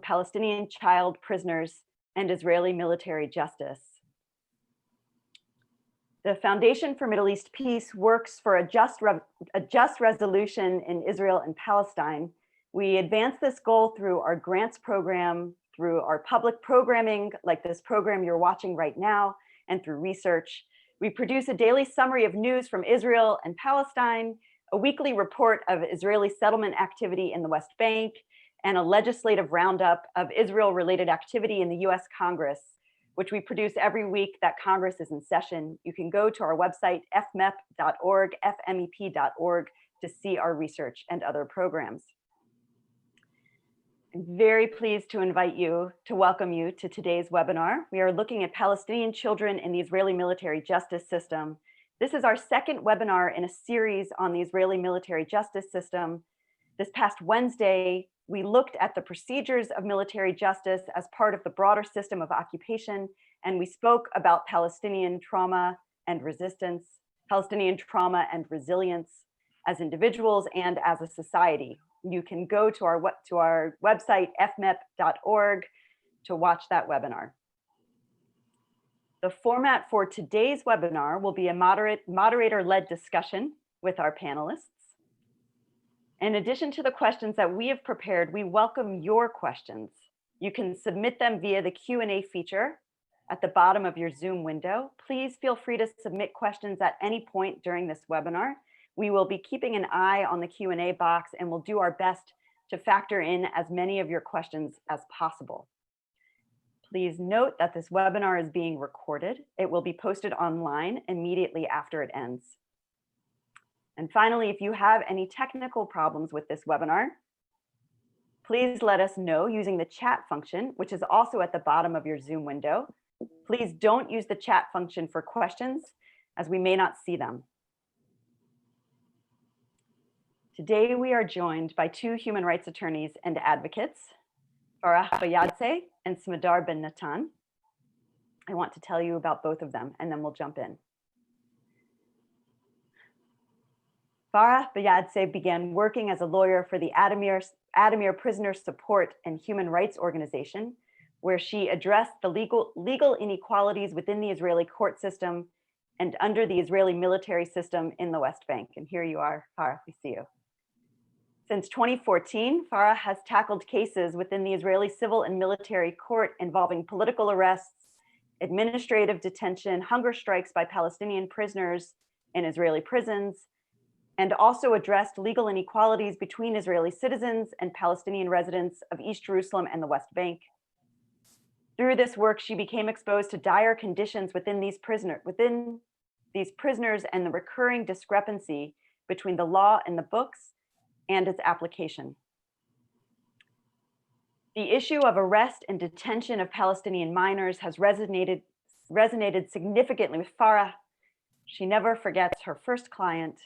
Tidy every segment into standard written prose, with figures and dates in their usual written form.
Palestinian child prisoners and Israeli military justice. The Foundation for Middle East Peace works for a just resolution in Israel and Palestine. We advance this goal through our grants program, through our public programming, like this program you're watching right now, and through research. We produce a daily summary of news from Israel and Palestine, a weekly report of Israeli settlement activity in the West Bank, and a legislative roundup of Israel-related activity in the US Congress, which we produce every week that Congress is in session. You can go to our website, fmep.org, fmep.org, to see our research and other programs. I'm very pleased to welcome you to today's webinar. We are looking at Palestinian children in the Israeli military justice system. This is our second webinar in a series on the Israeli military justice system. This past Wednesday, we looked at the procedures of military justice as part of the broader system of occupation, and we spoke about Palestinian trauma and resistance, Palestinian trauma and resilience as individuals and as a society. You can go to our website, fmep.org, to watch that webinar. The format for today's webinar will be a moderator-led discussion with our panelists. In addition to the questions that we have prepared, we welcome your questions. You can submit them via the Q&A feature at the bottom of your Zoom window. Please feel free to submit questions at any point during this webinar. We will be keeping an eye on the Q&A box and will do our best to factor in as many of your questions as possible. Please note that this webinar is being recorded. It will be posted online immediately after it ends. And finally, if you have any technical problems with this webinar, please let us know using the chat function, which is also at the bottom of your Zoom window. Please don't use the chat function for questions, as we may not see them. Today, we are joined by two human rights attorneys and advocates, Farah Bayadse and Smadar Ben Natan. I want to tell you about both of them, and then we'll jump in. Farah Bayadse began working as a lawyer for the Adamir Prisoner Support and Human Rights Organization, where she addressed the legal inequalities within the Israeli court system and under the Israeli military system in the West Bank. And here you are, Farah, we see you. Since 2014, Farah has tackled cases within the Israeli civil and military court involving political arrests, administrative detention, hunger strikes by Palestinian prisoners in Israeli prisons, and also addressed legal inequalities between Israeli citizens and Palestinian residents of East Jerusalem and the West Bank. Through this work, she became exposed to dire conditions within these prisoners and the recurring discrepancy between the law in the books and its application. The issue of arrest and detention of Palestinian minors has resonated significantly with Farah. She never forgets her first client,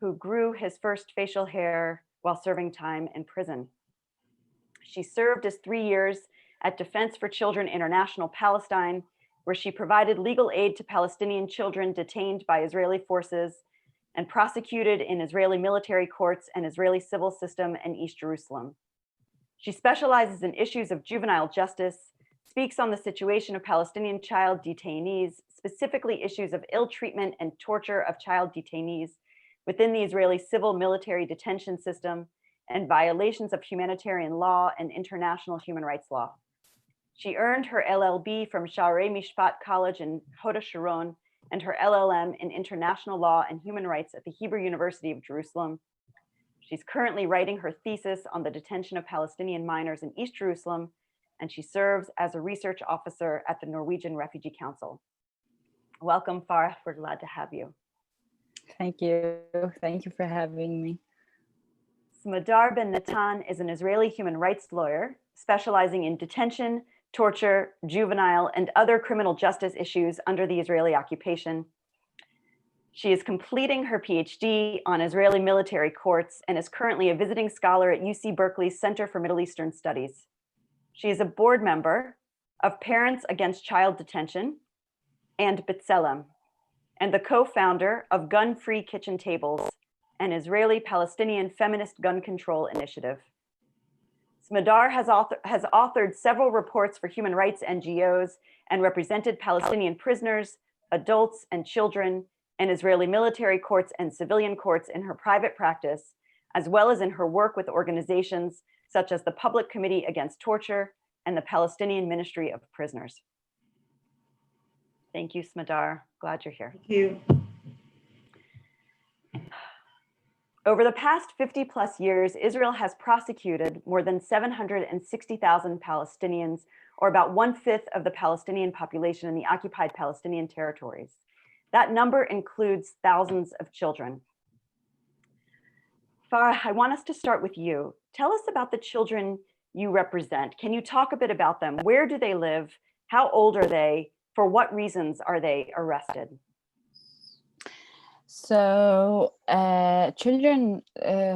who grew his first facial hair while serving time in prison. She served as 3 years at Defense for Children International Palestine, where she provided legal aid to Palestinian children detained by Israeli forces and prosecuted in Israeli military courts and Israeli civil system in East Jerusalem. She specializes in issues of juvenile justice, speaks on the situation of Palestinian child detainees, specifically issues of ill treatment and torture of child detainees within the Israeli civil military detention system, and violations of humanitarian law and international human rights law. She earned her LLB from Shaarei Mishpat College in Hod HaSharon and her LLM in international law and human rights at the Hebrew University of Jerusalem. She's currently writing her thesis on the detention of Palestinian minors in East Jerusalem, and she serves as a research officer at the Norwegian Refugee Council. Welcome, Farah. We're glad to have you. Thank you. Thank you for having me. Smadar Ben Natan is an Israeli human rights lawyer specializing in detention, torture, juvenile, and other criminal justice issues under the Israeli occupation. She is completing her PhD on Israeli military courts and is currently a visiting scholar at UC Berkeley's Center for Middle Eastern Studies. She is a board member of Parents Against Child Detention and B'Tselem, and the co-founder of Gun-Free Kitchen Tables, an Israeli-Palestinian feminist gun control initiative. Smadar has authored several reports for human rights NGOs and represented Palestinian prisoners, adults and children, in Israeli military courts and civilian courts in her private practice, as well as in her work with organizations such as the Public Committee Against Torture and the Palestinian Ministry of Prisoners. Thank you, Smadar. Glad you're here. Thank you. Over the past 50 plus years, Israel has prosecuted more than 760,000 Palestinians, or about 1/5 of the Palestinian population in the occupied Palestinian territories. That number includes thousands of children. Farah, I want us to start with you. Tell us about the children you represent. Can you talk a bit about them? Where do they live? How old are they? For what reasons are they arrested? So children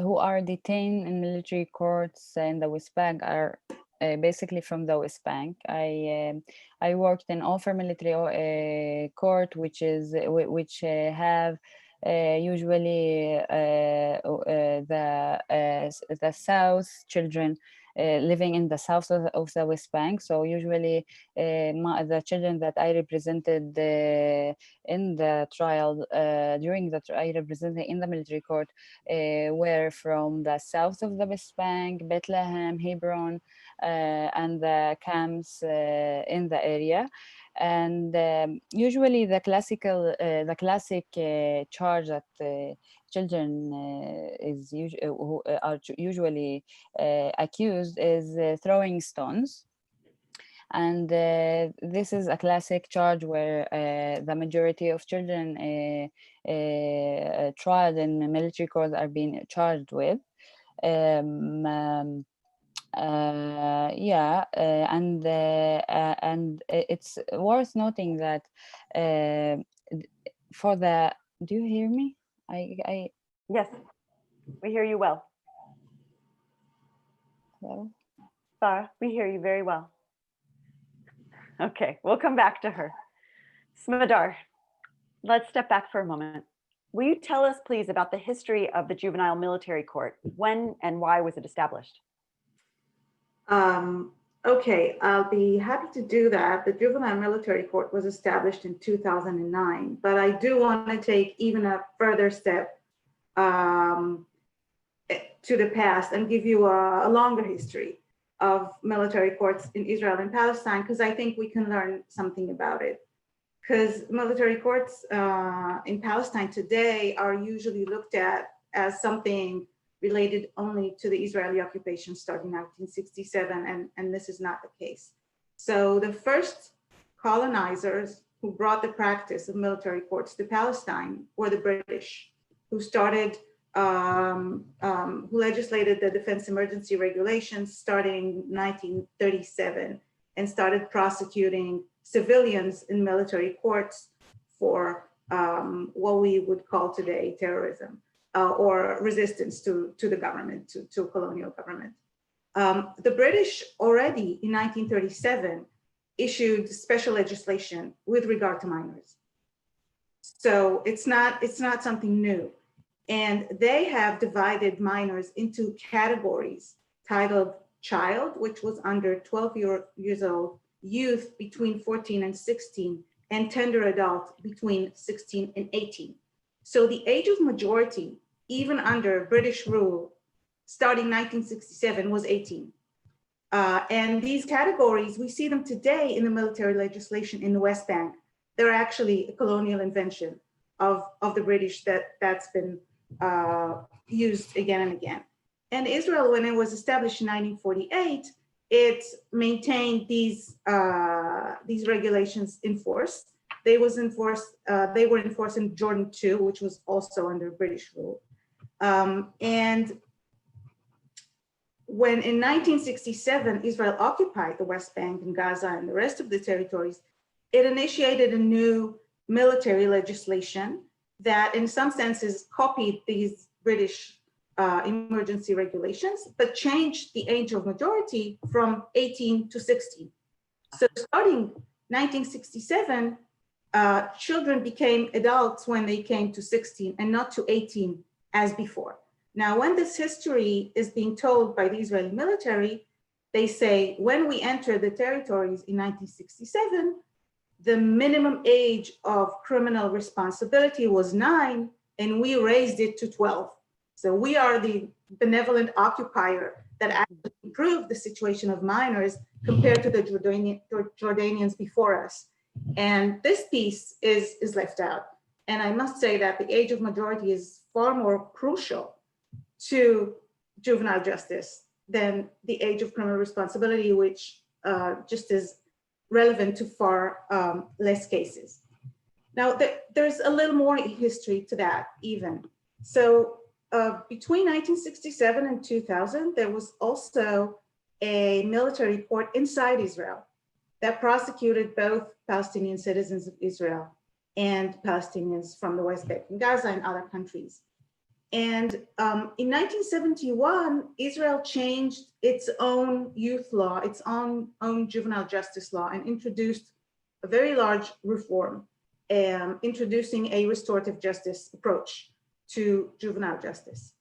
who are detained in military courts in the West Bank are basically from the West Bank. I worked in Ofer military court, which have usually the South children living in the south of the West Bank. So usually the children that I represented in the trial, I represented in the military court, were from the south of the West Bank, Bethlehem, Hebron, and the camps in the area. And usually the classic charge that children who are usually accused is throwing stones. And this is a classic charge where the majority of children tried in military courts are being charged with. And it's worth noting that for the, do you hear me? Yes, we hear you well. Hello? Farah, we hear you very well. Okay, we'll come back to her. Smadar, let's step back for a moment. Will you tell us, please, about the history of the Juvenile Military Court? When and why was it established? Okay, I'll be happy to do that. The Juvenile Military Court was established in 2009, but I do want to take even a further step to the past and give you a longer history of military courts in Israel and Palestine, because I think we can learn something about it. Because military courts in Palestine today are usually looked at as something related only to the Israeli occupation starting in 1967, and this is not the case. So the first colonizers who brought the practice of military courts to Palestine were the British, who started, who legislated the Defense Emergency Regulations starting 1937 and started prosecuting civilians in military courts for what we would call today terrorism. Or resistance to the government, to colonial government. The British already in 1937 issued special legislation with regard to minors. So it's not something new. And they have divided minors into categories titled child, which was under 12 years old, youth between 14 and 16, and tender adult between 16 and 18. So the age of majority, even under British rule, starting 1967, was 18. And these categories, we see them today in the military legislation in the West Bank. They're actually a colonial invention of the British that's been used again and again. And Israel, when it was established in 1948, it maintained these regulations in force. They were enforced in Jordan II, which was also under British rule. And when in 1967, Israel occupied the West Bank and Gaza and the rest of the territories, it initiated a new military legislation that in some senses copied these British emergency regulations, but changed the age of majority from 18 to 16. So starting 1967, children became adults when they came to 16 and not to 18 as before. Now, when this history is being told by the Israeli military, they say, when we entered the territories in 1967, the minimum age of criminal responsibility was 9, and we raised it to 12. So we are the benevolent occupier that actually improved the situation of minors compared to the Jordanians before us. And this piece is left out. And I must say that the age of majority is far more crucial to juvenile justice than the age of criminal responsibility, which just is relevant to far less cases. Now, there's a little more history to that even. So between 1967 and 2000, there was also a military court inside Israel that prosecuted both Palestinian citizens of Israel and Palestinians from the West Bank, Gaza, and other countries. And in 1971, Israel changed its own youth law, its own juvenile justice law, and introduced a very large reform, introducing a restorative justice approach to juvenile justice.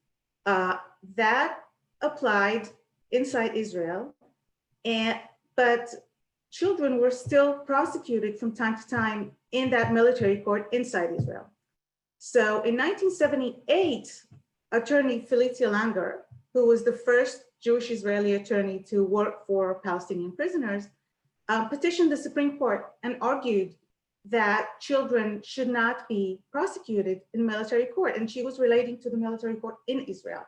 That applied inside Israel, but children were still prosecuted from time to time in that military court inside Israel. So in 1978, attorney Felicia Langer, who was the first Jewish Israeli attorney to work for Palestinian prisoners, petitioned the Supreme Court and argued that children should not be prosecuted in military court. And she was relating to the military court in Israel.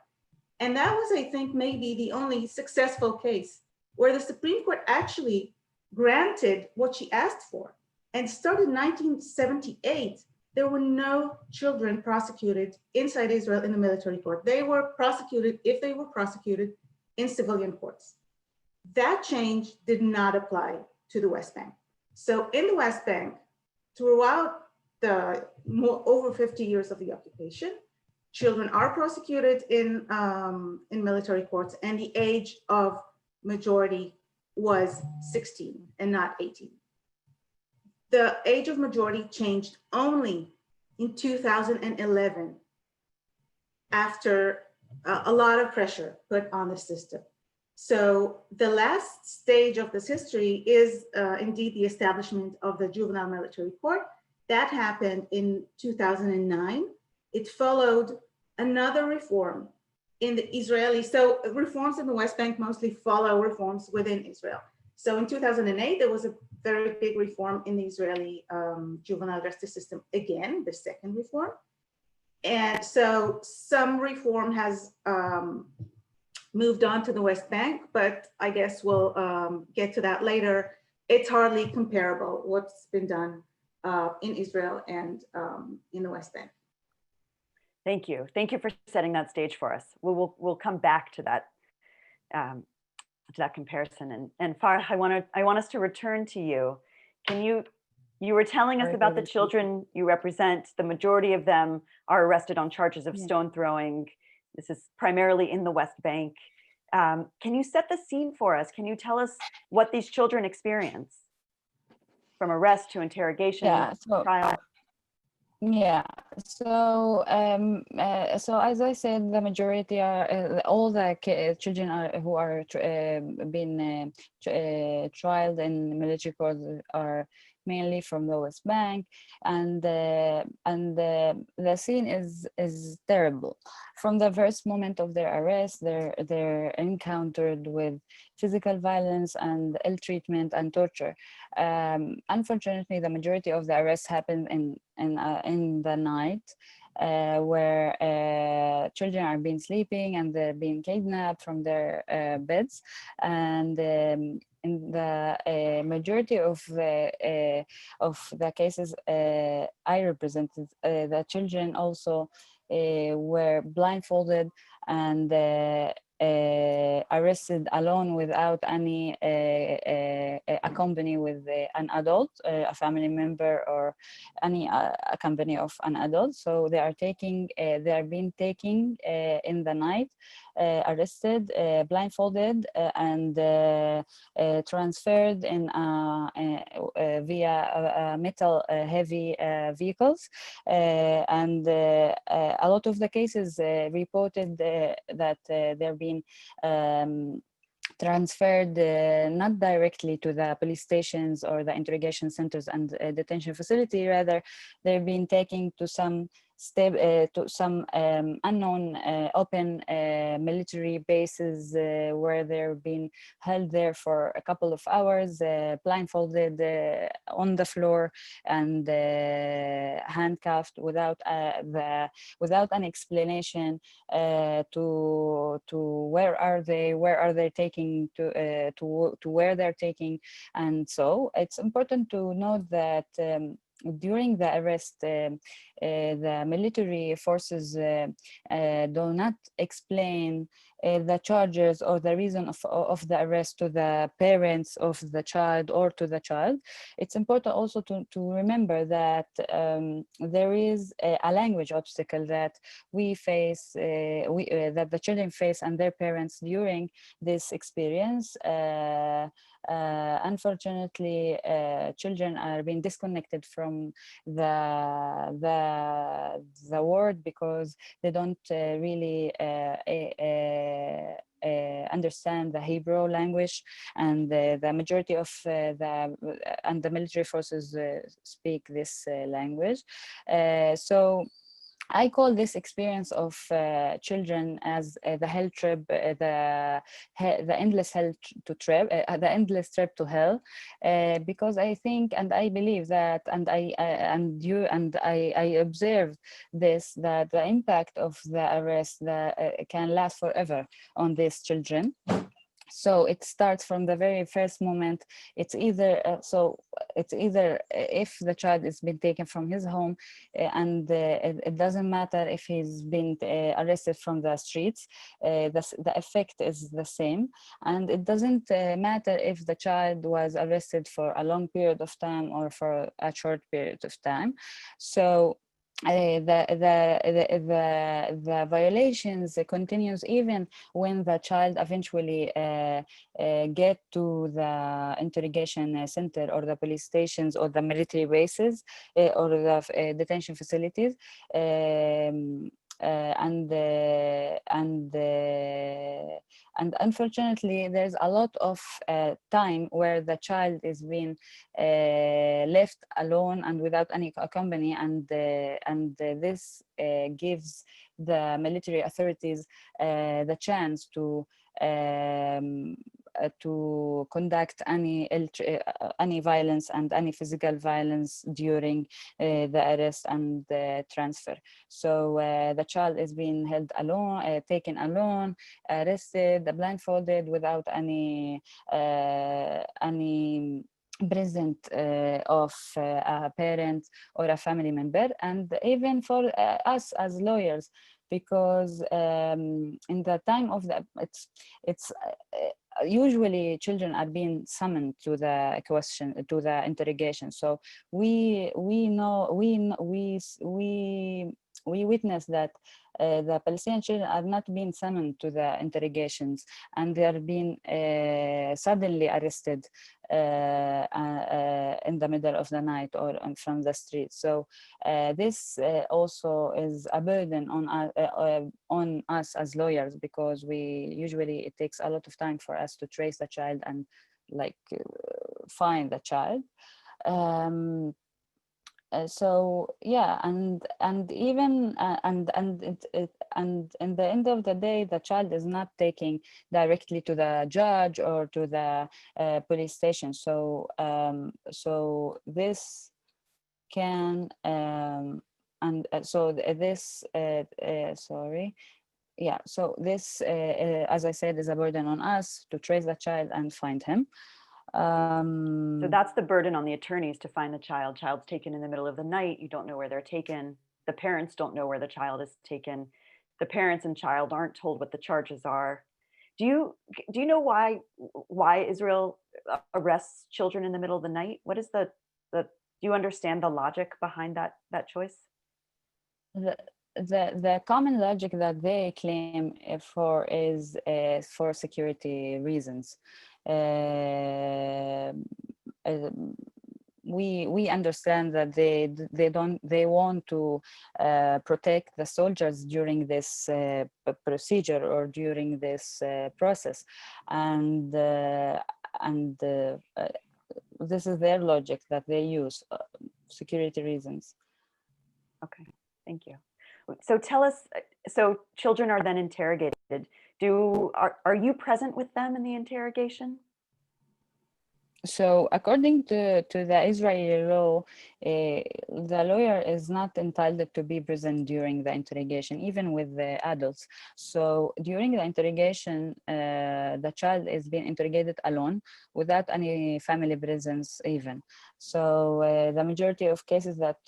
And that was, I think, maybe the only successful case where the Supreme Court actually granted what she asked for. And started in 1978, there were no children prosecuted inside Israel in the military court. They were prosecuted, if they were prosecuted, in civilian courts. That change did not apply to the West Bank. So in the West Bank, throughout the over 50 years of the occupation, children are prosecuted in military courts, and the age of majority was 16 and not 18. The age of majority changed only in 2011 after a lot of pressure put on the system. So the last stage of this history is indeed the establishment of the Juvenile Military Court. That happened in 2009. It followed another reform in the Israeli, so reforms in the West Bank mostly follow reforms within Israel. So in 2008, there was a very big reform in the Israeli juvenile justice system, again, the second reform. And so some reform has moved on to the West Bank, but I guess we'll get to that later. It's hardly comparable what's been done in Israel and in the West Bank. Thank you. Thank you for setting that stage for us. We'll come back to that comparison. And Farah, I want us to return to you. You were telling us about the children you represent. The majority of them are arrested on charges of stone throwing. This is primarily in the West Bank. Can you set the scene for us? Can you tell us what these children experience from arrest to interrogation, trial? Yeah, so as I said, the majority are all the children who are being trialed in military courts are mainly from the West Bank, and the scene is terrible. From the first moment of their arrest, they're encountered with physical violence and ill treatment and torture. Unfortunately, the majority of the arrests happen in the night, where children are being sleeping and they're being kidnapped from their beds, and in the majority of the cases I represented, the children also were blindfolded and arrested alone without any accompany with an adult, a family member, or any accompany of an adult. So they are being taken in the night, arrested, blindfolded, and transferred in via metal heavy vehicles. And a lot of the cases reported that they're being transferred not directly to the police stations or the interrogation centers and detention facility. Rather, they've been taken to some unknown open military bases where they're being held there for a couple of hours, blindfolded on the floor and handcuffed without an explanation to where are they taking to where they're taking. And so it's important to note that during the arrest, the military forces do not explain the charges or the reason of the arrest to the parents of the child or to the child. It's important also to remember that there is a language obstacle that we face, that the children face and their parents during this experience. Unfortunately, children are being disconnected from the word because they don't really understand the Hebrew language, and the majority of the military forces speak this language. So I call this experience of children as the hell trip, the endless the endless trip to hell, because I think and I believe that, and I observe this, that the impact of the arrest can last forever on these children. So it starts from the very first moment. It's either if the child is been taken from his home, and it doesn't matter if he's been arrested from the streets, the effect is the same. And it doesn't matter if the child was arrested for a long period of time or for a short period of time. So the violations continues even when the child eventually get to the interrogation center or the police stations or the military bases or the detention facilities. And unfortunately, there's a lot of time where the child is being left alone and without any company, and this gives the military authorities the chance to conduct any violence and any physical violence during the arrest and the transfer. So the child is being held alone, taken alone, arrested, blindfolded, without any present of a parent or a family member. And even for us as lawyers, because in the time of the it's usually children are being summoned to the interrogation. So we witness that the Palestinian children are not being summoned to the interrogations, and they are being suddenly arrested in the middle of the night or from the street. So this also is a burden on us as lawyers, because it takes a lot of time for us to trace the child and find the child. So yeah, and even and in the end of the day, the child is not taken directly to the judge or to the police station. So so this can sorry. Yeah, so this, as I said, is a burden on us to trace the child and find him. So that's the burden on the attorneys to find the child. Child's taken in the middle of the night. You don't know where they're taken. The parents don't know where the child is taken. The parents and child aren't told what the charges are. Do you know why Israel arrests children in the middle of the night? What is do you understand the logic behind that choice? The common logic that they claim for is for security reasons. we understand that they want to protect the soldiers during this procedure or during this process, and this is their logic that they use, security reasons. Okay, thank you. So tell us, so children are then interrogated. Are you present with them in the interrogation? So according to the Israeli law, the lawyer is not entitled to be present during the interrogation, even with the adults. So during the interrogation, the child is being interrogated alone without any family presence even. So the majority of cases that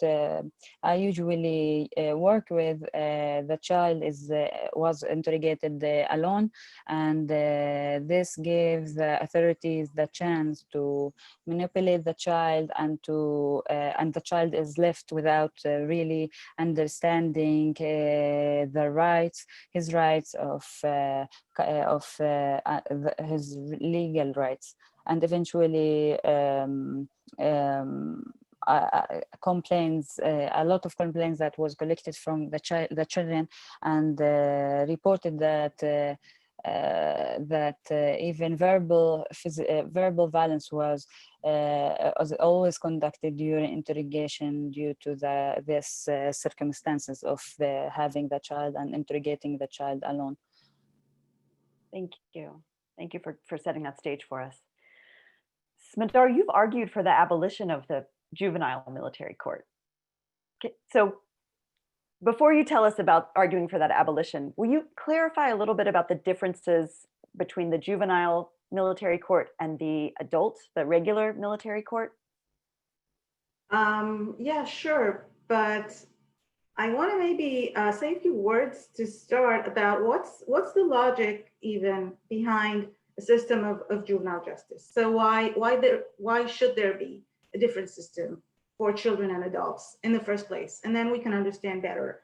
I usually work with, the child was interrogated alone, and this gives the authorities the chance to manipulate the child, and the child is left without really understanding the rights, his rights of his legal rights, and eventually complaints, a lot of complaints that was collected from the children, and reported that even verbal violence was always conducted during interrogation due to this circumstances of having the child and interrogating the child alone. Thank you. Thank you for setting that stage for us. Smadar, you've argued for the abolition of the juvenile military court. So before you tell us about arguing for that abolition, will you clarify a little bit about the differences between the juvenile military court and the regular military court? Yeah, sure. But I want to maybe say a few words to start about what's the logic even behind a system of juvenile justice. So why should there be a different system for children and adults in the first place? And then we can understand better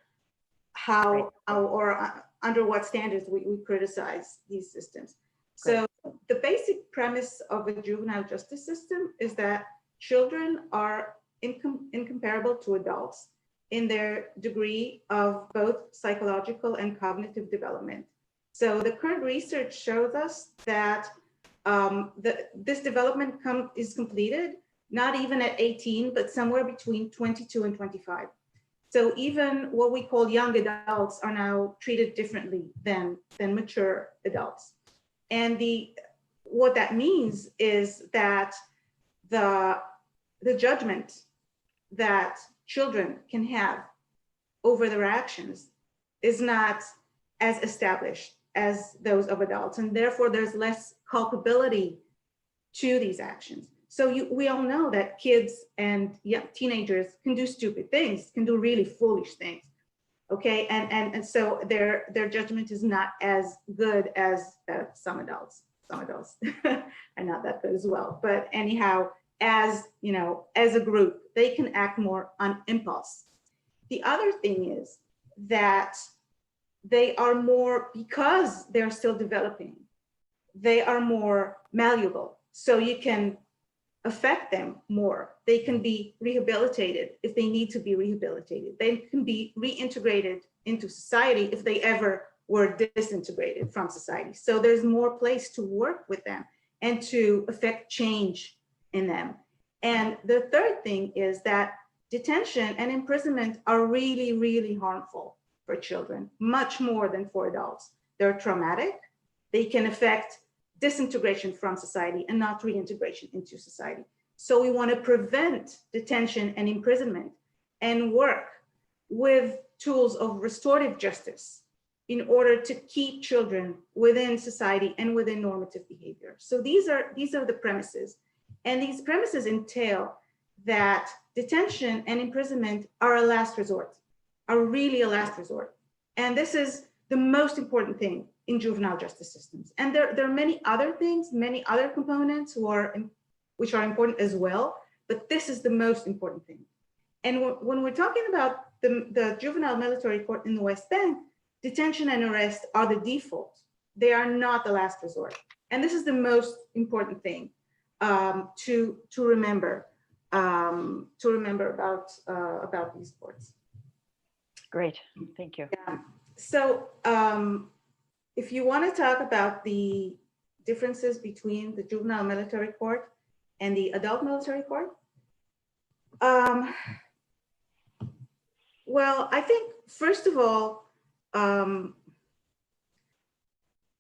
how or under what standards we criticize these systems. So the basic premise of a juvenile justice system is that children are incomparable to adults in their degree of both psychological and cognitive development. So the current research shows us that this development is completed not even at 18, but somewhere between 22 and 25. So even what we call young adults are now treated differently than mature adults. And what that means is that the judgment that children can have over their actions is not as established as those of adults, and therefore there's less culpability to these actions. So we all know that kids and young teenagers can do stupid things, can do really foolish things, okay? And so their judgment is not as good as some adults. Some adults are not that good as well. But anyhow, as a group, they can act more on impulse. The other thing is that they are more, because they're still developing, they are more malleable. So you can affect them more. They can be rehabilitated if they need to be rehabilitated. They can be reintegrated into society if they ever were disintegrated from society. So there's more place to work with them and to affect change in them. And the third thing is that detention and imprisonment are really, really harmful for children, much more than for adults. They're traumatic. They can affect disintegration from society and not reintegration into society. So we want to prevent detention and imprisonment and work with tools of restorative justice in order to keep children within society and within normative behavior. So these are the premises. And these premises entail that detention and imprisonment are a last resort, are really a last resort. And this is the most important thing in juvenile justice systems. And there are many other things, many other components which are important as well, but this is the most important thing. And when we're talking about the juvenile military court in the West Bank, detention and arrest are the default. They are not the last resort. And this is the most important thing to remember. to remember about these courts. Great, thank you. Yeah. So if you want to talk about the differences between the juvenile military court and the adult military court, well, I think first of all,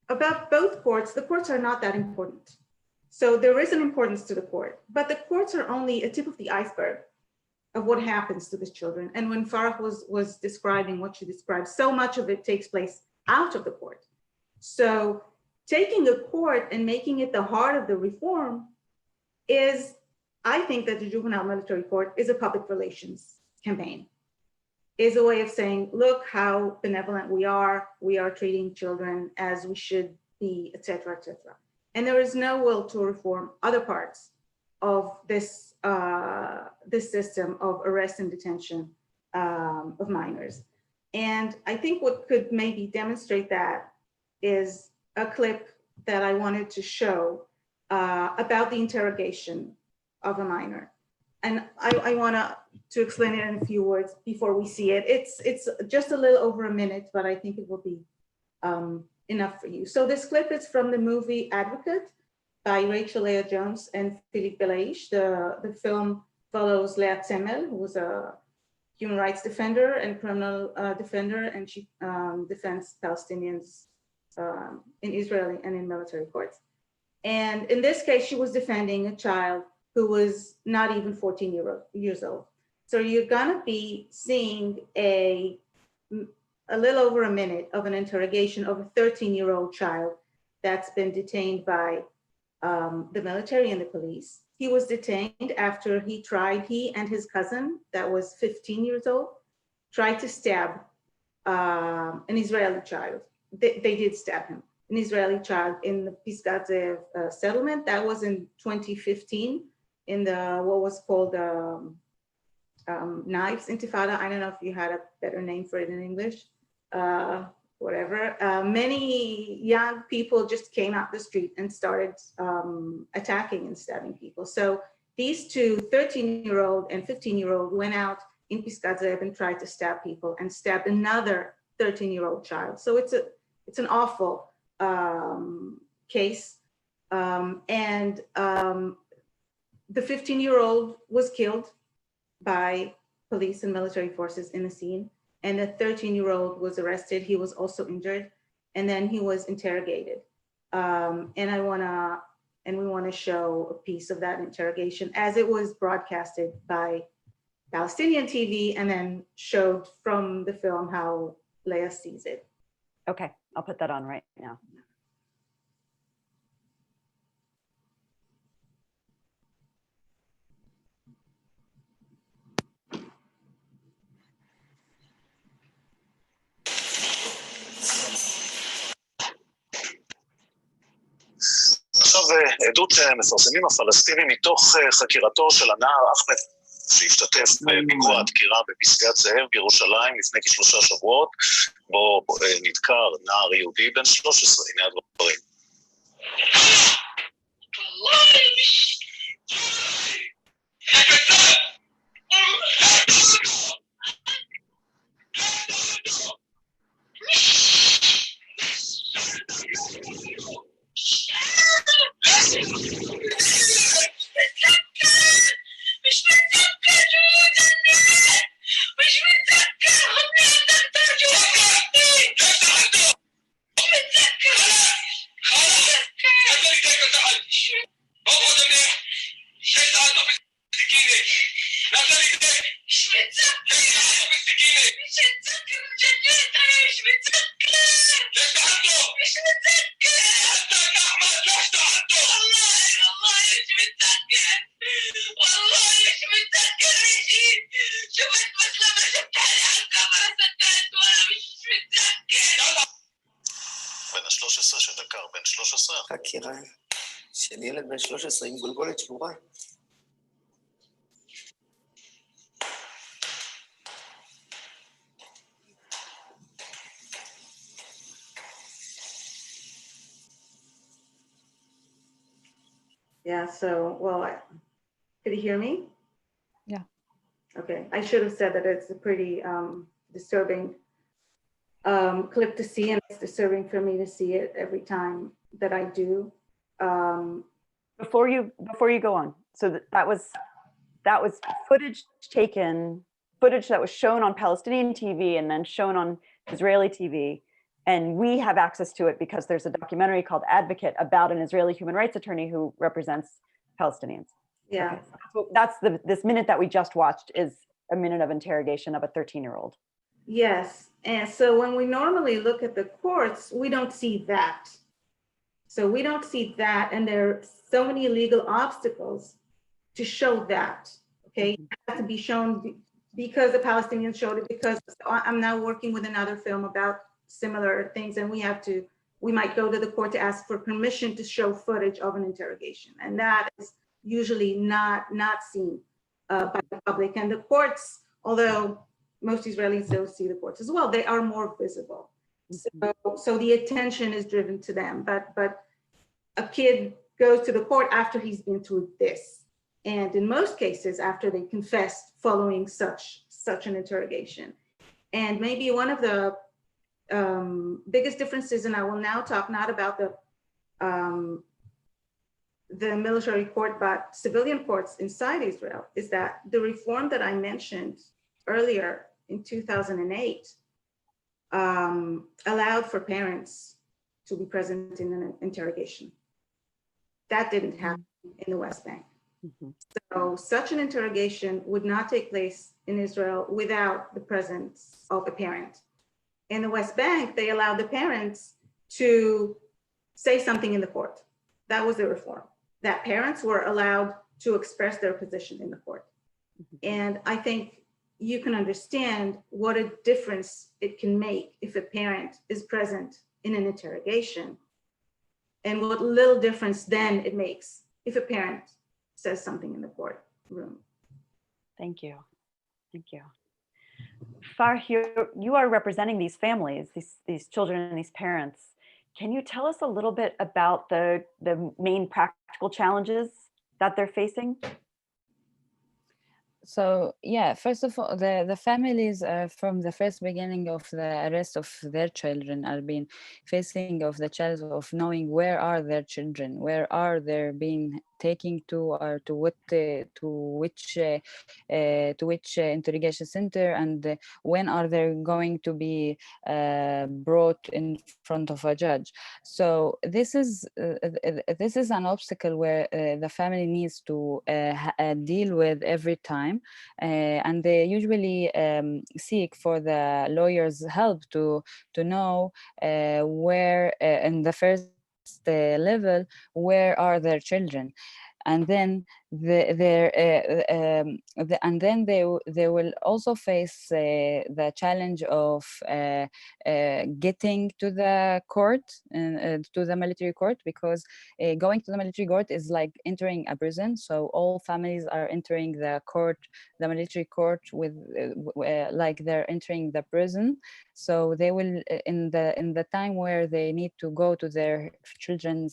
about both courts, the courts are not that important. So there is an importance to the court, but the courts are only a tip of the iceberg of what happens to the children. And when Farah was describing what she described, so much of it takes place out of the court. So taking a court and making it the heart of the reform is, I think that the juvenile military court is a public relations campaign, is a way of saying, look how benevolent we are treating children as we should be, et cetera, et cetera. And there is no will to reform other parts of this, this system of arrest and detention of minors. And I think what could maybe demonstrate that is a clip that I wanted to show about the interrogation of a minor. And I want to explain it in a few words before we see it. It's just a little over a minute, but I think it will be enough for you. So this clip is from the movie Advocate by Rachel Leah Jones and Philippe Belaish. The film follows Leah Tzemel, who was a human rights defender and criminal defender, and she defends Palestinians in Israeli and in military courts. And in this case, she was defending a child who was not even 14 years old. So you're gonna be seeing a little over a minute of an interrogation of a 13-year-old child that's been detained by the military and the police. He was detained after he and his cousin, that was 15 years old, tried to stab an Israeli child. They did stab him, an Israeli child in the Pisgat Ze'ev settlement. That was in 2015 in the, what was called Knives Intifada. I don't know if you had a better name for it in English, whatever. Many young people just came out the street and started attacking and stabbing people. So these two 13-year-old and 15-year-old went out in Pisgat Ze'ev and tried to stab people and stabbed another 13-year-old child. So it's an awful case. The 15-year-old was killed by police and military forces in the scene. And the 13-year-old was arrested. He was also injured. And then he was interrogated. And we wanna show a piece of that interrogation as it was broadcasted by Palestinian TV and then showed from the film how Leah sees it. Okay, I'll put that on right now. עכשיו עדות מפרסמים הפלסטינים מתוך חקירתו של הנער אחמד שהשתתף בפיגוע הדקירה בפסגת זאב בירושלים לפני כ3 שבועות, בו נדקר נער יהודי בן 13. הנה הדברים. חקירה של ילד בן 13 עם גולגולת שבורה. Yeah, so, well, could you hear me? Yeah. Okay, I should have said that it's a pretty disturbing clip to see, and it's disturbing for me to see it every time that I do. Before you go on, so that was footage that was shown on Palestinian TV and then shown on Israeli TV, and we have access to it because there's a documentary called Advocate about an Israeli human rights attorney who represents Palestinians. Yeah. Okay, so that's this minute that we just watched is a minute of interrogation of a 13-year-old. Yes, and so when we normally look at the courts, we don't see that. So we don't see that, and there are so many legal obstacles to show that. Okay, it has to be shown because the Palestinians showed it. Because I'm now working with another film about similar things, and we might go to the court to ask for permission to show footage of an interrogation, and that is usually not seen by the public. And the courts, although most Israelis don't see the courts as well, they are more visible. So the attention is driven to them, but a kid goes to the court after he's been through this, and in most cases after they confessed following such an interrogation. And maybe one of the biggest differences, and I will now talk not about the military court, but civilian courts inside Israel, is that the reform that I mentioned earlier in 2008 allowed for parents to be present in an interrogation. That didn't happen in the West Bank. So such an interrogation would not take place in Israel without the presence of a parent. In the West Bank, they allowed the parents to say something in the court. That was the reform, that parents were allowed to express their position in the court. And I think you can understand what a difference it can make if a parent is present in an interrogation, and what little difference then it makes if a parent says something in the courtroom. Thank you. Thank you. Farhi, you are representing these families, these children and these parents. Can you tell us a little bit about the main practical challenges that they're facing? So yeah, first of all, the families from the first beginning of the arrest of their children are being facing of the challenge of knowing where are their children, where are they being taken to, or to which interrogation center, and when are they going to be brought in front of a judge. So this is an obstacle where the family needs to deal with every time, and they usually seek for the lawyer's help to know where in the first level, where are their children. And then they will also face the challenge of getting to the court, to the military court, because going to the military court is like entering a prison. So all families are entering the military court with like they're entering the prison. So they will in the time where they need to go to their children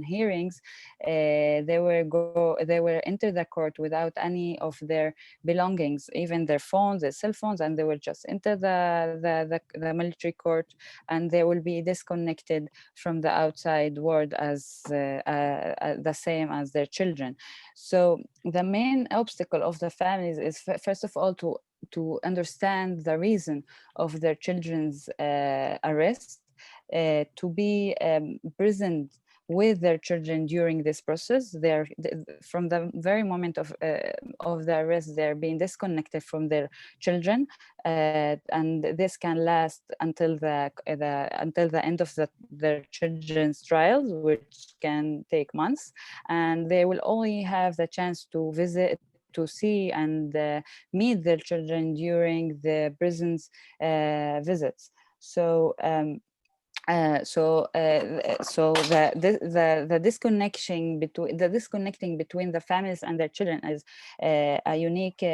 hearings, they will enter the court without any of their belongings, even their phones, their cell phones, and they will just enter the military court, and they will be disconnected from the outside world as the same as their children. So the main obstacle of the families is first of all to understand the reason of their children's arrest, to be present with their children during this process. They're from the very moment of the arrest, they're being disconnected from their children, and this can last until the end of their children's trials, which can take months, and they will only have the chance to visit, to see and meet their children during the prison's visits. So So the disconnecting between the families and their children is a unique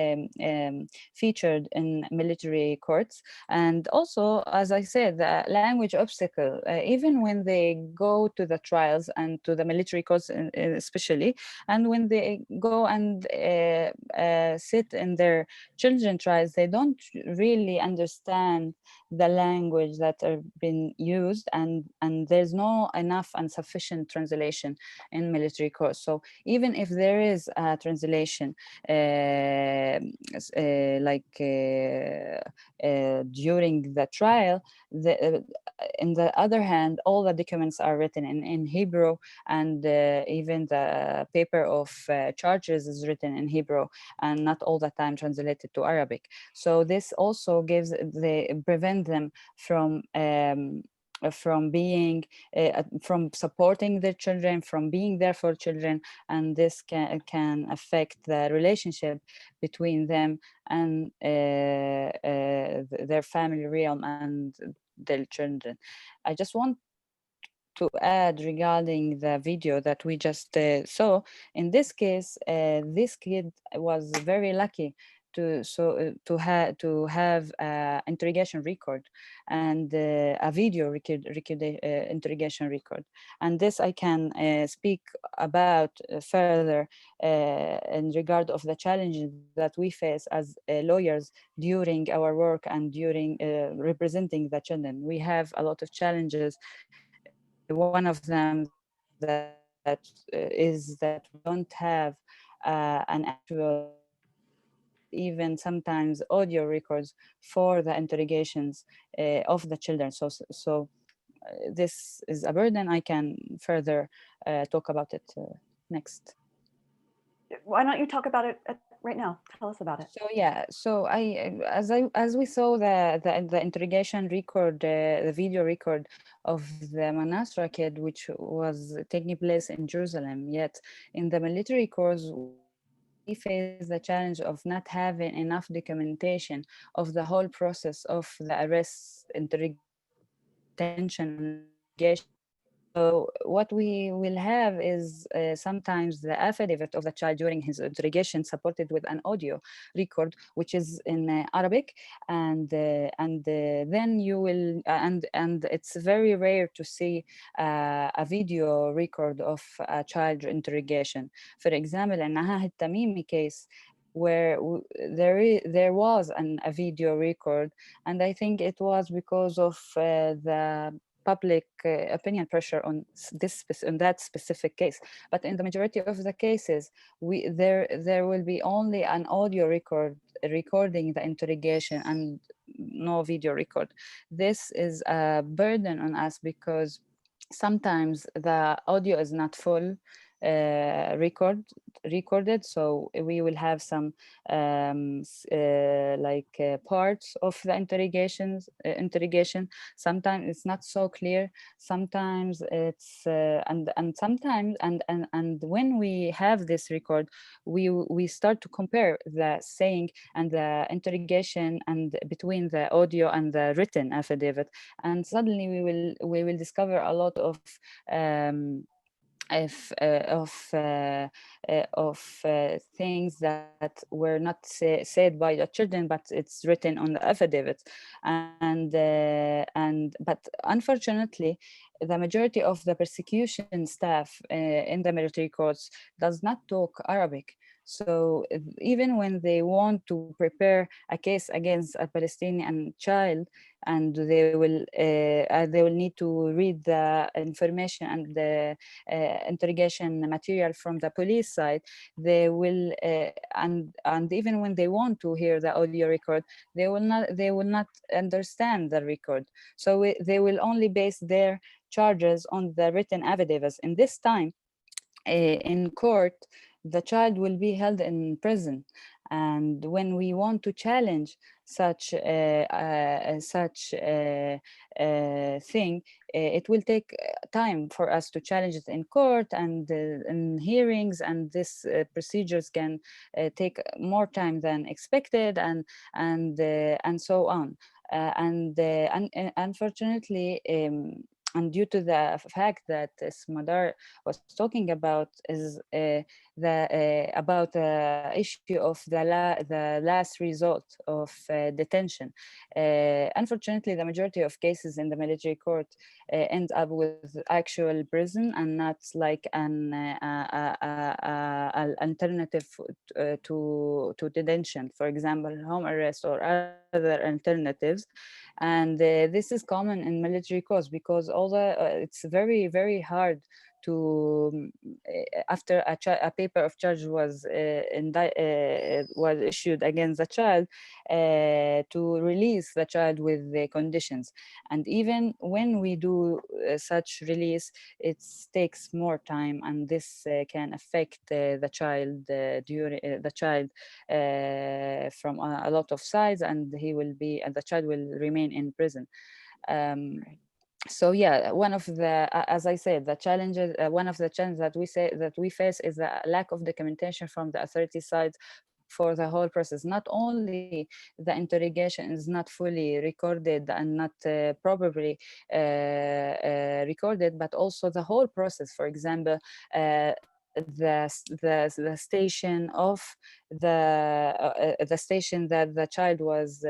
featured in military courts. And also, as I said, the language obstacle, even when they go to the trials and to the military courts especially, and when they go and sit in their children trials, they don't really understand the language that are being used, and there's no enough and sufficient translation in military courts. So even if there is a translation during the trial, in the other hand, all the documents are written in Hebrew, and even the paper of charges is written in Hebrew and not all the time translated to Arabic. So this also prevent them from being from supporting their children, from being there for children, and this can affect the relationship between them and their family realm and their children. I just want to add regarding the video that we just saw. In this case, this kid was very lucky to have interrogation record and a video interrogation record, and this I can speak about further in regard of the challenges that we face as lawyers during our work and during representing the children. We have a lot of challenges. One of them is that we don't have an actual and even sometimes audio records for the interrogations of the children. So this is a burden. I can further talk about it next. Why don't you talk about it right now? Tell us about it. So yeah, so as we saw the interrogation record, the video record of the Manasra kid, which was taking place in Jerusalem. Yet in the military courts, we face the challenge of not having enough documentation of the whole process of the arrest, detention, and interrogation. So what we will have is sometimes the affidavit of the child during his interrogation supported with an audio record, which is in Arabic, and then you will and it's very rare to see a video record of a child interrogation. For example, in Naha Tamimi case, where there was a video record, and I think it was because of the public opinion pressure on that specific case. But in the majority of the cases, there will be only an audio record recording the interrogation and no video record. This is a burden on us because sometimes the audio is not full recorded, so we will have some parts of the interrogation. Sometimes it's not so clear, sometimes it's and sometimes and when we have this record, we start to compare the saying and the interrogation and between the audio and the written affidavit, and suddenly we will discover a lot of things that were not said by the children, but it's written on the affidavit. But unfortunately, the majority of the prosecution staff in the military courts does not talk Arabic. So even when they want to prepare a case against a Palestinian child, and they will need to read the information and the interrogation material from the police side, they will and even when they want to hear the audio record, they will not understand the record. So they will only base their charges on the written affidavits. In this time in court, the child will be held in prison, and when we want to challenge such thing, it will take time for us to challenge it in court and in hearings, and this procedures can take more time than expected, and so on. Unfortunately, and due to the fact that Smadar was talking about is about the issue of the last resort of detention. Unfortunately, the majority of cases in the military court end up with actual prison and not like an alternative to detention, for example, home arrest or other alternatives. And this is common in military courts because although it's very, very hard to after a paper of charge was issued against the child, to release the child with the conditions. And even when we do such release, it takes more time, and this can affect the child from a lot of sides, and the child will remain in prison. So yeah, one of the, as I said, the challenges, one of the challenges that we face is the lack of documentation from the authority side for the whole process. Not only the interrogation is not fully recorded and not probably recorded, but also the whole process. For example, the station of the station that the child was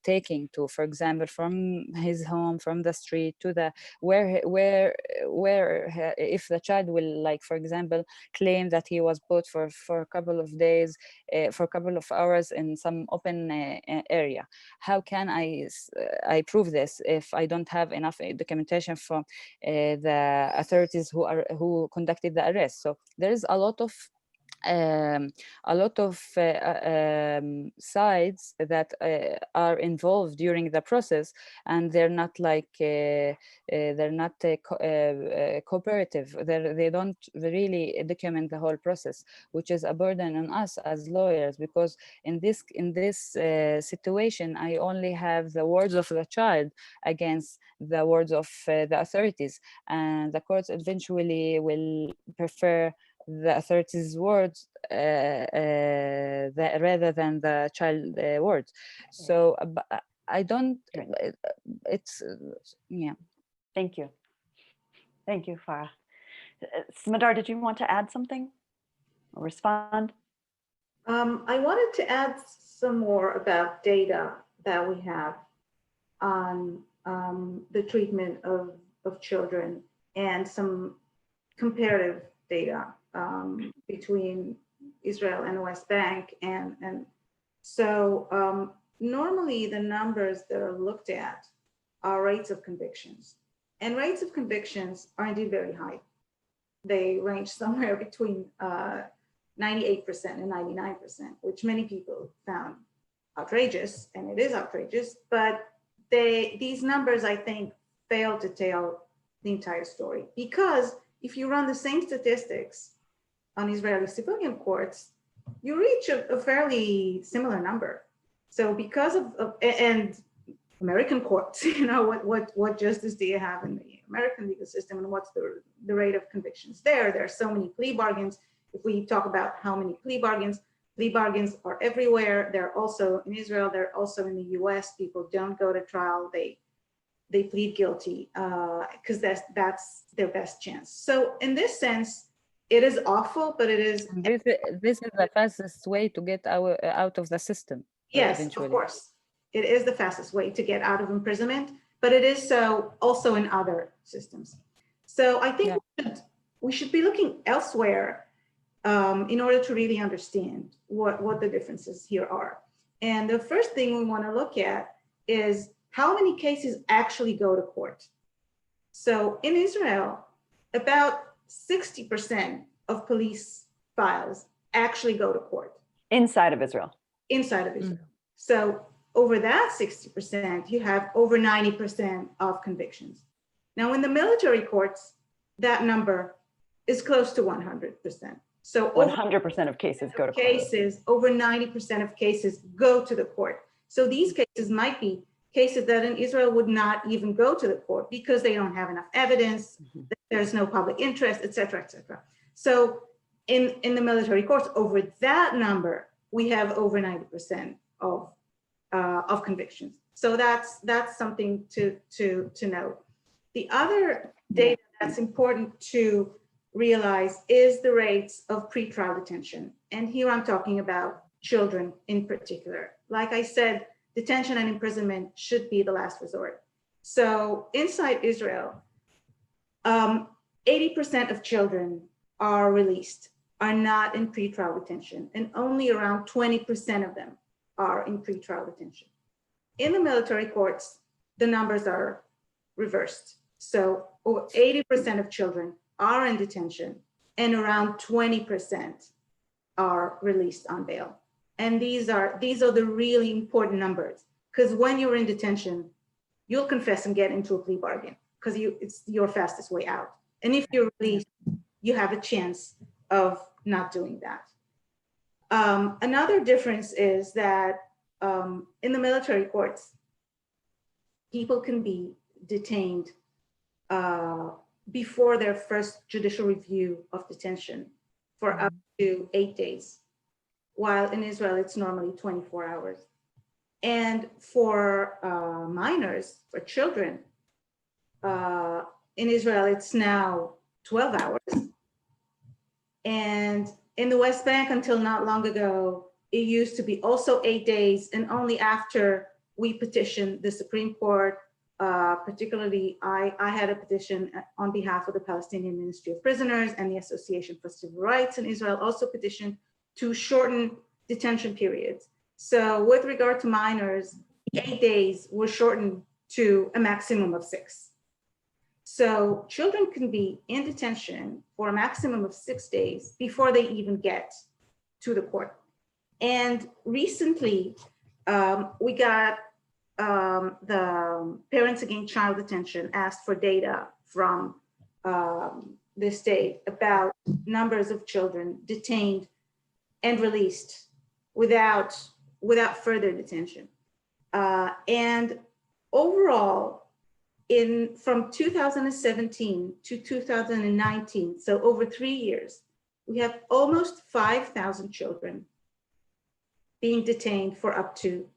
taking to, for example, from his home, from the street to the where if the child will, like, for example, claim that he was put for a couple of days, for a couple of hours in some open area. How can I prove this if I don't have enough documentation from the authorities who conducted the arrest? So there is a lot of sides that are involved during the process, and they're not like cooperative. They don't really document the whole process, which is a burden on us as lawyers, because in this situation, I only have the words of the child against the words of the authorities, and the courts eventually will prefer the authorities' words rather than the child words. So I don't. It's yeah. Thank you, Farah. Smadar, did you want to add something or respond? I wanted to add some more about data that we have on the treatment of children and some comparative data between Israel and the West Bank. And so normally the numbers that are looked at are rates of convictions. And rates of convictions are indeed very high. They range somewhere between 98% and 99%, which many people found outrageous, and it is outrageous, but these numbers, I think, fail to tell the entire story. Because if you run the same statistics on Israeli civilian courts, you reach a fairly similar number. So because of and American courts, you know, what justice do you have in the American legal system, and what's the rate of convictions there? There are so many plea bargains. If we talk about how many plea bargains are everywhere. They're also in Israel. They're also in the US. People don't go to trial. They plead guilty because that's their best chance. So in this sense, it is awful, but it is. This is the fastest way to get out of the system. Yes, eventually. Of course. It is the fastest way to get out of imprisonment, but it is so also in other systems. So I think we should be looking elsewhere in order to really understand what the differences here are. And the first thing we want to look at is how many cases actually go to court. So in Israel, about 60% of police files actually go to court. Inside of Israel. Inside of Israel. So over that 60%, you have over 90% of convictions. Now in the military courts, that number is close to 100%. So 100% of cases go to court. Over 90% of cases go to the court. So these cases might be cases that in Israel would not even go to the court because they don't have enough evidence, there's no public interest, et cetera, et cetera. So in the military courts, over that number, we have over 90% of convictions. So that's something to know. The other data that's important to realize is the rates of pretrial detention. And here I'm talking about children in particular. Like I said, detention and imprisonment should be the last resort. So inside Israel, 80% of children are released, are not in pretrial detention, and only around 20% of them are in pretrial detention. In the military courts, the numbers are reversed. So over 80% of children are in detention and around 20% are released on bail. And these are the really important numbers, because when you're in detention, you'll confess and get into a plea bargain because it's your fastest way out. And if you're released, you have a chance of not doing that. Another difference is that in the military courts, people can be detained before their first judicial review of detention for up to 8 days, while in Israel, it's normally 24 hours. And for minors, for children, in Israel, it's now 12 hours. And in the West Bank, until not long ago, it used to be also 8 days, and only after we petitioned the Supreme Court, particularly I had a petition on behalf of the Palestinian Ministry of Prisoners, and the Association for Civil Rights in Israel also petitioned to shorten detention periods. So with regard to minors, 8 days were shortened to a maximum of 6. So children can be in detention for a maximum of 6 days before they even get to the court. And recently, we got the Parents Against Child Detention asked for data from the state about numbers of children detained and released without further detention. And overall, from 2017 to 2019, so over 3 years, we have almost 5,000 children being detained for up to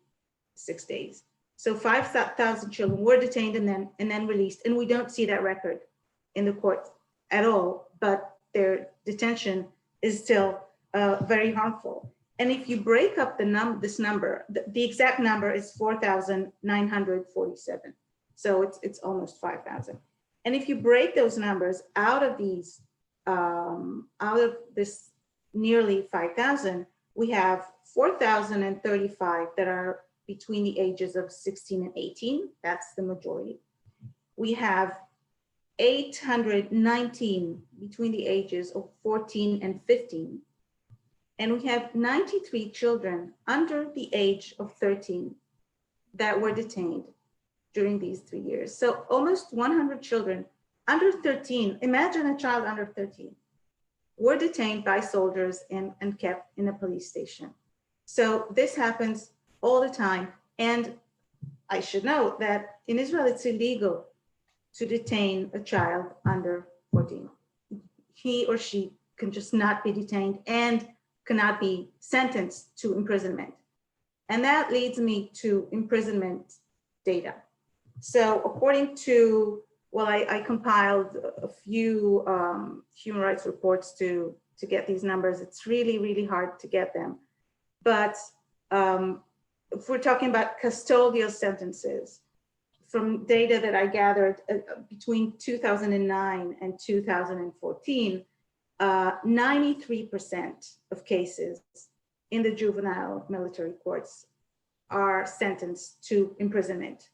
6 days. So 5,000 children were detained and then released, and we don't see that record in the court at all, but their detention is still very harmful. And if you break up this number, the exact number is 4,947. So it's almost 5,000. And if you break those numbers out of this nearly 5,000, we have 4,035 that are between the ages of 16 and 18. That's the majority. We have 819 between the ages of 14 and 15. And we have 93 children under the age of 13 that were detained during these 3 years. So almost 100 children under 13, imagine a child under 13, were detained by soldiers and kept in a police station. So this happens all the time. And I should note that in Israel, it's illegal to detain a child under 14. He or she can just not be detained and cannot be sentenced to imprisonment. And that leads me to imprisonment data. So according to, well, I compiled a few human rights reports to get these numbers. It's really, really hard to get them. But if we're talking about custodial sentences, from data that I gathered between 2009 and 2014, 93% of cases in the juvenile military courts are sentenced to imprisonment,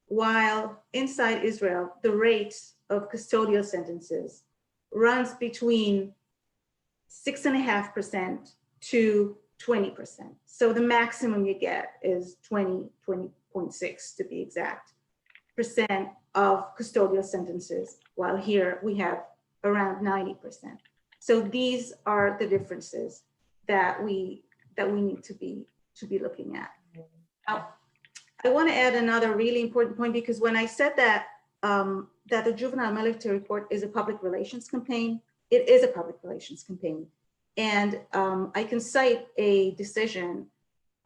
while inside Israel, the rate of custodial sentences runs between 6.5% to 20%. So the maximum you get is 20.6 to be exact, percent of custodial sentences, while here we have around 90%. So these are the differences that we need to be looking at. Now, I want to add another really important point, because when I said that that the juvenile military court is a public relations campaign, it is a public relations campaign. And I can cite a decision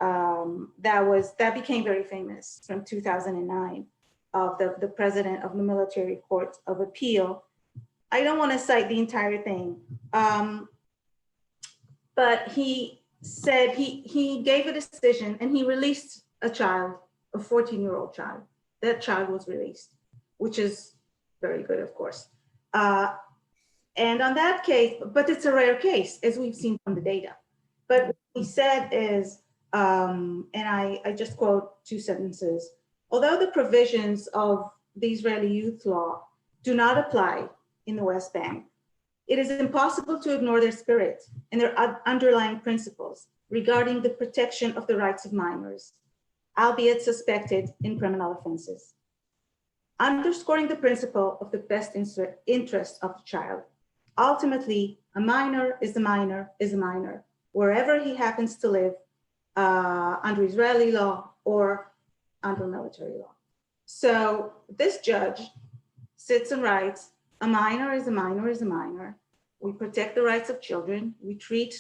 that became very famous from 2009. of the president of the Military Court of Appeal. I don't want to cite the entire thing, but he said he gave a decision and he released a child, a 14-year-old child. That child was released, which is very good, of course. And on that case, but it's a rare case, as we've seen from the data. But what he said is, and I just quote two sentences, although the provisions of the Israeli youth law do not apply in the West Bank, it is impossible to ignore their spirit and their underlying principles regarding the protection of the rights of minors, albeit suspected in criminal offenses. Underscoring the principle of the best interest of the child. Ultimately, a minor is a minor is a minor, wherever he happens to live under Israeli law or under military law. So this judge sits and writes, a minor is a minor is a minor. We protect the rights of children. We treat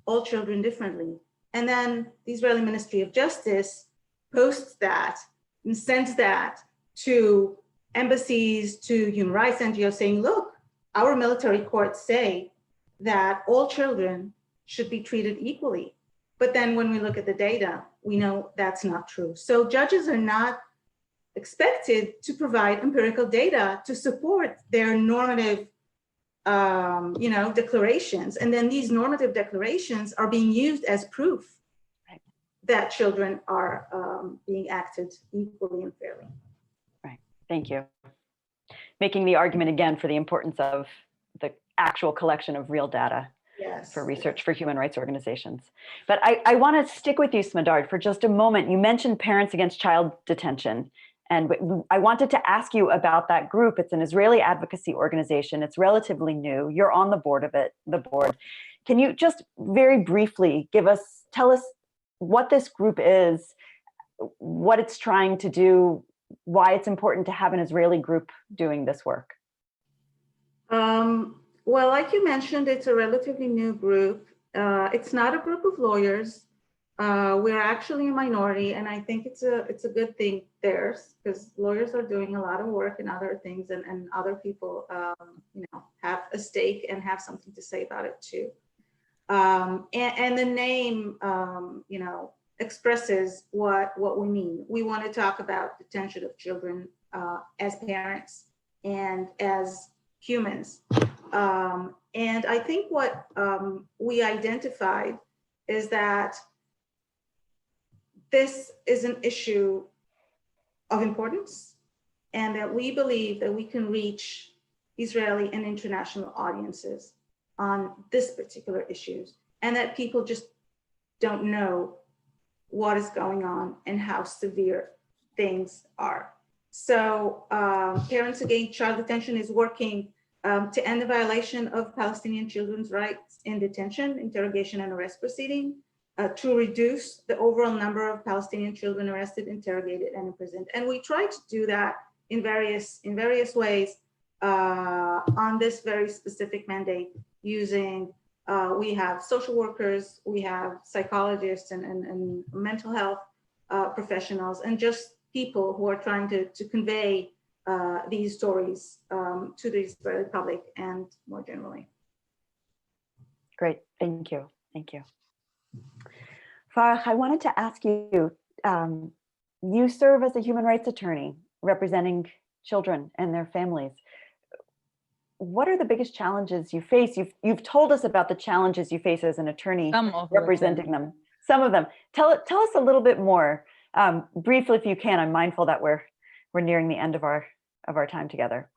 all children differently. And then the Israeli Ministry of Justice posts that and sends that to embassies, to human rights NGOs saying, look, our military courts say that all children should be treated equally. But then when we look at the data, we know that's not true. So judges are not expected to provide empirical data to support their normative declarations. And then these normative declarations are being used as proof that children are being acted equally and fairly. Right, thank you. Making the argument again for the importance of the actual collection of real data. Yes. For research for human rights organizations. But I want to stick with you, Smadard, for just a moment. You mentioned Parents Against Child Detention. And I wanted to ask you about that group. It's an Israeli advocacy organization. It's relatively new. You're on the board of it, the board. Can you just very briefly tell us what this group is, what it's trying to do, why it's important to have an Israeli group doing this work? Well, like you mentioned, it's a relatively new group. It's not a group of lawyers. We're actually a minority, and I think it's a good thing there, because lawyers are doing a lot of work and other things, and other people, have a stake and have something to say about it too. And the name, expresses what we mean. We want to talk about detention of children as parents and as humans. And I think what we identified is that this is an issue of importance, and that we believe that we can reach Israeli and international audiences on this particular issues, and that people just don't know what is going on and how severe things are. So Parents Against Child Detention is working to end the violation of Palestinian children's rights in detention, interrogation, and arrest proceeding, to reduce the overall number of Palestinian children arrested, interrogated, and imprisoned. And we try to do that in various ways on this very specific mandate, using, we have social workers, we have psychologists and mental health professionals, and just people who are trying to convey these stories to the Israeli public and more generally. Great, thank you, thank you. Farah, I wanted to ask you, you serve as a human rights attorney representing children and their families. What are the biggest challenges you face? You've told us about the challenges you face as an attorney representing them. Some of them. Tell us a little bit more, briefly if you can. I'm mindful that we're nearing the end of our time together.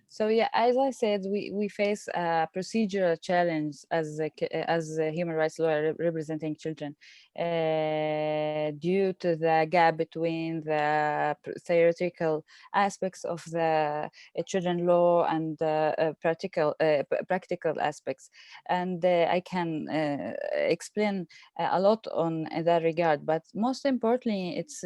So yeah, as I said, we face a procedural challenge as a human rights lawyer representing children due to the gap between the theoretical aspects of the children law and the practical aspects. And I can explain a lot on that regard, but most importantly, it's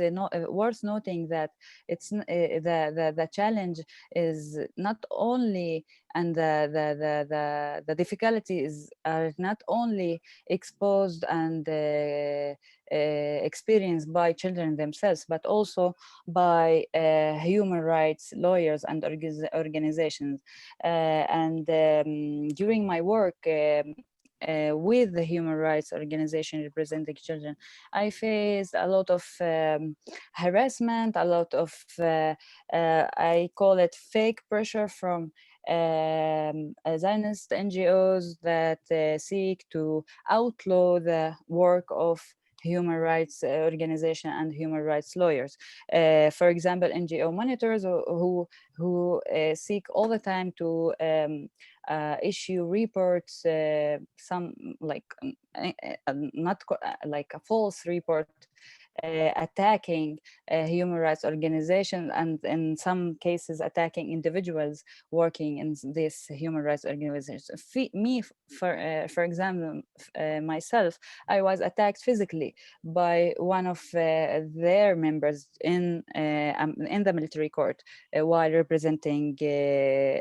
worth noting that it's the challenge is not only, and the difficulties are not only exposed and experienced by children themselves, but also by human rights lawyers and organizations. During my work with the human rights organization representing children, I faced a lot of harassment, a lot of I call it fake pressure from Zionist NGOs that seek to outlaw the work of human rights organization and human rights lawyers. For example, NGO monitors who seek all the time to issue reports, some like not like a false report, attacking human rights organizations, and in some cases attacking individuals working in this human rights organizations. For example, myself, I was attacked physically by one of their members in the military court while representing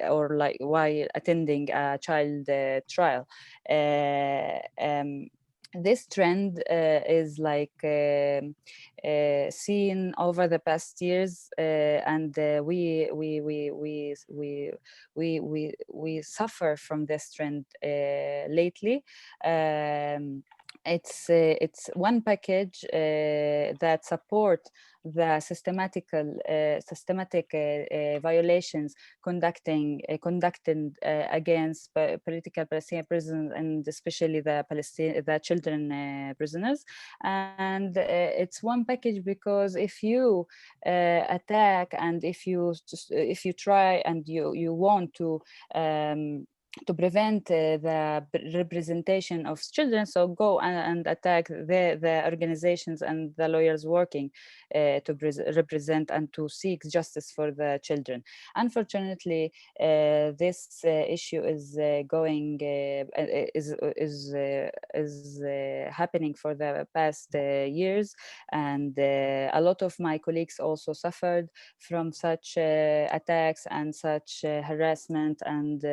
or like while attending a child trial. This trend is like seen over the past years, and we suffer from this trend lately. It's one package that support the systematic violations conducted against political Palestinian prisoners, and especially the children prisoners. And it's one package because if you attack, and if you try and you want to prevent the representation of children, so go and attack the organizations and the lawyers working to represent and to seek justice for the children. Unfortunately, this issue is happening for the past years, and a lot of my colleagues also suffered from such attacks and such harassment and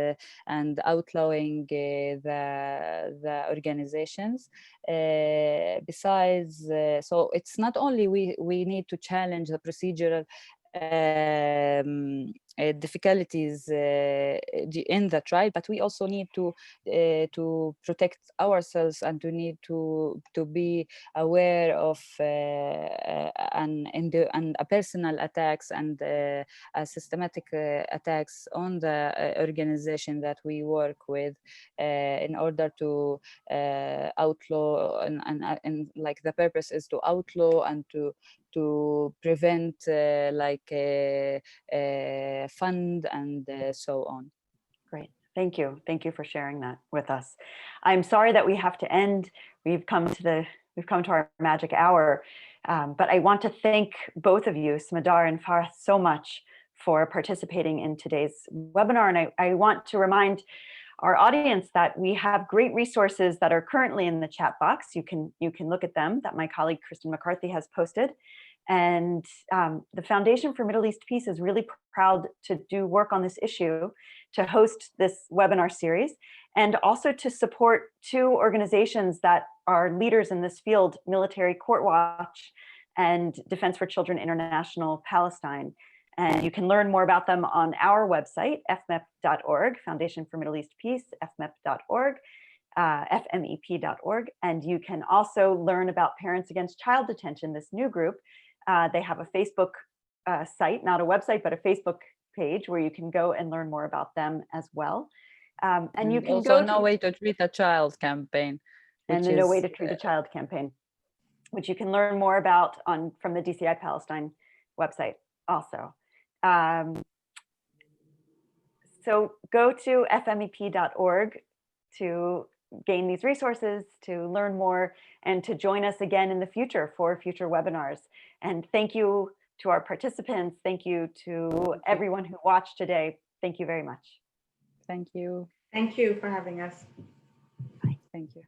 outlawing the organizations. Besides, so it's not only we need to challenge the procedural difficulties in the trial, but we also need to protect ourselves and to need to be aware of and personal attacks and systematic attacks on the organization that we work with in order to outlaw, and like the purpose is to outlaw and to prevent fund and so on. Great. Thank you. Thank you for sharing that with us. I'm sorry that we have to end. We've come to our magic hour, but I want to thank both of you, Smadar and Farah, so much for participating in today's webinar. And I want to remind our audience that we have great resources that are currently in the chat box. You can look at them, that my colleague Kristen McCarthy has posted. And the Foundation for Middle East Peace is really proud to do work on this issue, to host this webinar series, and also to support two organizations that are leaders in this field, Military Court Watch and Defense for Children International Palestine. And you can learn more about them on our website, fmep.org, Foundation for Middle East Peace, fmep.org. fmep.org. And you can also learn about Parents Against Child Detention, this new group. They have a Facebook site, not a website, but a Facebook page where you can go and learn more about them as well. And you can also No Way to Treat a Child campaign. And the No Way to Treat a Child campaign, which you can learn more about from the DCI Palestine website also. So go to fmep.org to gain these resources, to learn more, and to join us again in the future for future webinars. And thank you to our participants. Thank you to everyone who watched today. Thank you very much. Thank you. Thank you for having us. Bye. Thank you.